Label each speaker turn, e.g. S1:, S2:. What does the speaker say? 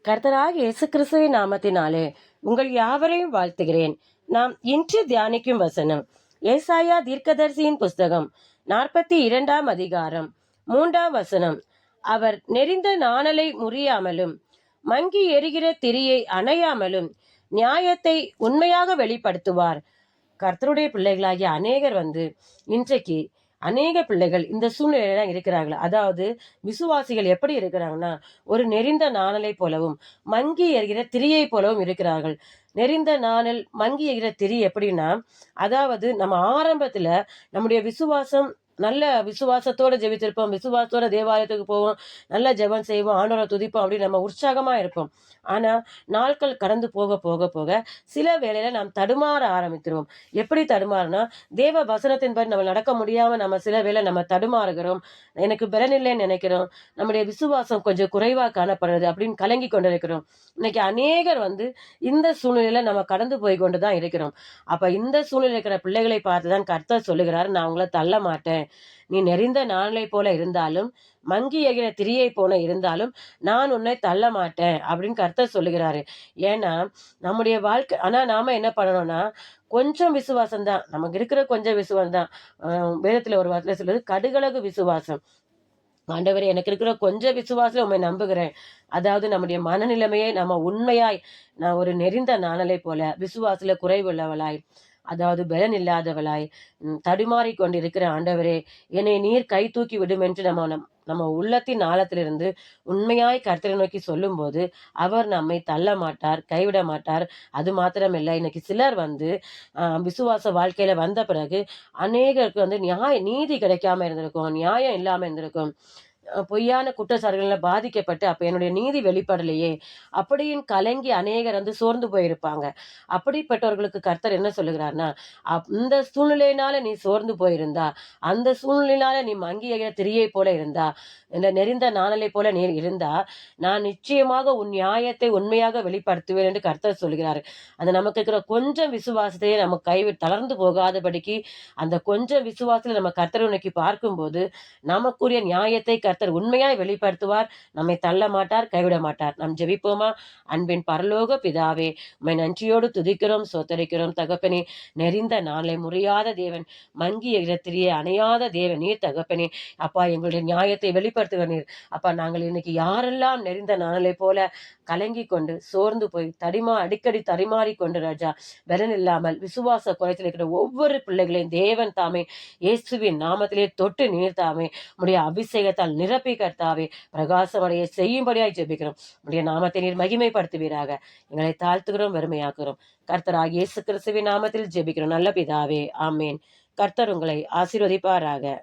S1: கர்த்தராகிய இயேசு கிறிஸ்துவின் நாமத்தினாலே உங்கள் யாவரையும் வாழ்த்துகிறேன். நாம் இன்று தியானிக்கும் வசனம் ஏசாயா தீர்க்கதரிசியின் புஸ்தகம் 42 அதிகாரம் 3 வசனம். அவர் நெறிந்த நாணலை முறியாமலும் மங்கி எரிகிற திரியை அணையாமலும் நியாயத்தை உண்மையாக வெளிப்படுத்துவார். கர்த்தருடைய பிள்ளைகளாகிய அநேகர் இன்றைக்கு அநேக பிள்ளைகள் இந்த சூழ்நிலையில தான் இருக்கிறார்கள். அதாவது விசுவாசிகள் எப்படி இருக்கிறாங்கன்னா, ஒரு நெறிந்த நாணலை போலவும் மங்கி எறிகிற திரியை போலவும் இருக்கிறார்கள். நெறிந்த நாணல் மங்கி எறிகிற திரி எப்படின்னா, அதாவது நம்ம ஆரம்பத்துல நம்முடைய விசுவாசம் நல்ல விசுவாசத்தோட ஜெபித்திருப்போம், விசுவாசத்தோட தேவாலயத்துக்கு போவோம், நல்ல ஜெபம் செய்வோம், ஆண்டவரை துதிப்போம் அப்படின்னு நம்ம உற்சாகமா இருப்போம். ஆனா நாட்கள் கடந்து போக போக போக சில வேளையில நாம் தடுமாற ஆரம்பித்துருவோம். எப்படி தடுமாறுனா, தேவ வசனத்தின்படி நம்ம நடக்க முடியாம நம்ம சில வேளை நம்ம தடுமாறுகிறோம். எனக்கு பலன் இல்லைன்னு நினைக்கிறோம். நம்முடைய விசுவாசம் கொஞ்சம் குறைவா காணப்படுறது அப்படின்னு கலங்கி கொண்டிருக்கிறோம். இன்னைக்கு அநேகர் இந்த சூழ்நிலையில நம்ம கடந்து போய் கொண்டுதான் இருக்கிறோம். அப்ப இந்த சூழ்நிலை இருக்கிற பிள்ளைகளை பார்த்துதான் கர்த்தர் சொல்லுகிறார், நான் உங்களை தள்ள மாட்டேன். நீ நெறிந்த நாணலை போல இருந்தாலும் மங்கி எகிற திரியை போல இருந்தாலும் நான் உன்னை தள்ள மாட்டேன் அப்படின்னு கர்த்தர் சொல்லுகிறாரு. ஏன்னா நம்முடைய வாழ்க்கை ஆனா நாம என்ன பண்ணணும்னா, கொஞ்சம் விசுவாசம் தான் நமக்கு இருக்கிற, கொஞ்சம் விசுவாசம் தான். வேதத்துல ஒரு வார்த்தை சொல்லுது, கடுகளவு விசுவாசம். ஆண்டவரே, எனக்கு இருக்கிற கொஞ்சம் விசுவாசம் உண்மை நம்புகிறேன். அதாவது நம்முடைய மனநிலைமையை நம்ம உண்மையாய், நான் ஒரு நெறிந்த நாணலை போல விசுவாசத்துல குறைவுள்ளவளாய், அதாவது பலன் இல்லாதவளாய் தடுமாறி கொண்டிருக்கிற ஆண்டவரே, என்னை நீர் கை தூக்கி விடும் என்று நம்ம உள்ளத்தின் ஆழத்திலிருந்து உண்மையாய் கர்த்தரை நோக்கி சொல்லும்போது அவர் நம்மை தள்ள மாட்டார், கைவிட மாட்டார். அது மாத்திரமில்லை, இன்னைக்கு சிலர் விசுவாச வாழ்க்கையில வந்த பிறகு அநேகருக்கு நீதி கிடைக்காம இருந்திருக்கும், நியாயம் இல்லாம இருந்திருக்கும். பொய்யான குற்றச்சாட்டுகள்ல பாதிக்கப்பட்டு, அப்ப என்னுடைய நீதி வெளிப்படலையே அப்படின்னு கலங்கி அநேகர் சோர்ந்து போயிருப்பாங்க. அப்படிப்பட்டவர்களுக்கு கர்த்தர் என்ன சொல்லுகிறார்னா, இந்த சூழ்நிலையினால நீ சோர்ந்து போயிருந்தா, அந்த சூழ்நிலையினால நீ மங்கி எறிகிற திரியை போல இருந்தா, இந்த நெறிந்த நாணலை போல நீ இருந்தா, நான் நிச்சயமாக உன் நியாயத்தை உண்மையாக வெளிப்படுத்துவேன் என்று கர்த்தர் சொல்கிறார். அந்த நமக்கு இருக்கிற கொஞ்சம் விசுவாசத்தையே நம்ம தளர்ந்து போகாதபடிக்கு, அந்த கொஞ்சம் விசுவாசத்துல நம்ம கர்த்தரை நோக்கி பார்க்கும்போது நமக்குரிய நியாயத்தை கர்த்தர் உண்மையாய் வெளிப்படுத்துவார். நம்மை தள்ள மாட்டார், கைவிட மாட்டார். நாம் ஜெபிப்போமா? அன்பின் பரலோக பிதாவே, உம்மை நன்றியோடு துதிக்கிறோம், சோத்தரிக்கிறோம் தகப்பனே. நெறிந்த நாளை முறியாத தேவன், மங்கி எறிகிற திரியை அணையாத தேவன் நீர் தகப்பனே. அப்பா, எங்களுடைய நியாயத்தை வெளிப்படுத்துகிற நீர். அப்பா, நாங்கள் இன்னைக்கு யாரெல்லாம் நெறிந்த நாளை போல கலங்கி கொண்டு சோர்ந்து போய் அடிக்கடி தரிமாறி கொண்டு ராஜா, பலன் இல்லாமல் விசுவாச குறைத்தில் இருக்கிற ஒவ்வொரு பிள்ளைகளையும் தேவன் தாமே இயேசுவின் நாமத்திலே தொட்டு நீர் தாமே உடைய அபிஷேகத்தால் நிரப்பி கர்த்தாவே பிரகாசமடைய செய்யும்படியாய் ஜெபிக்கிறோம். உடைய நாமத்தை நீர் மகிமைப்படுத்துவீராக. எங்களை தாழ்த்துகிறோம், வறுமையாக்குறோம். கர்த்தராகிய இயேசு கிறிஸ்துவின் நாமத்தில் ஜெபிக்கிறோம் நல்ல பிதாவே, ஆமேன். கர்த்தர் உங்களை ஆசீர்வதிப்பாராக.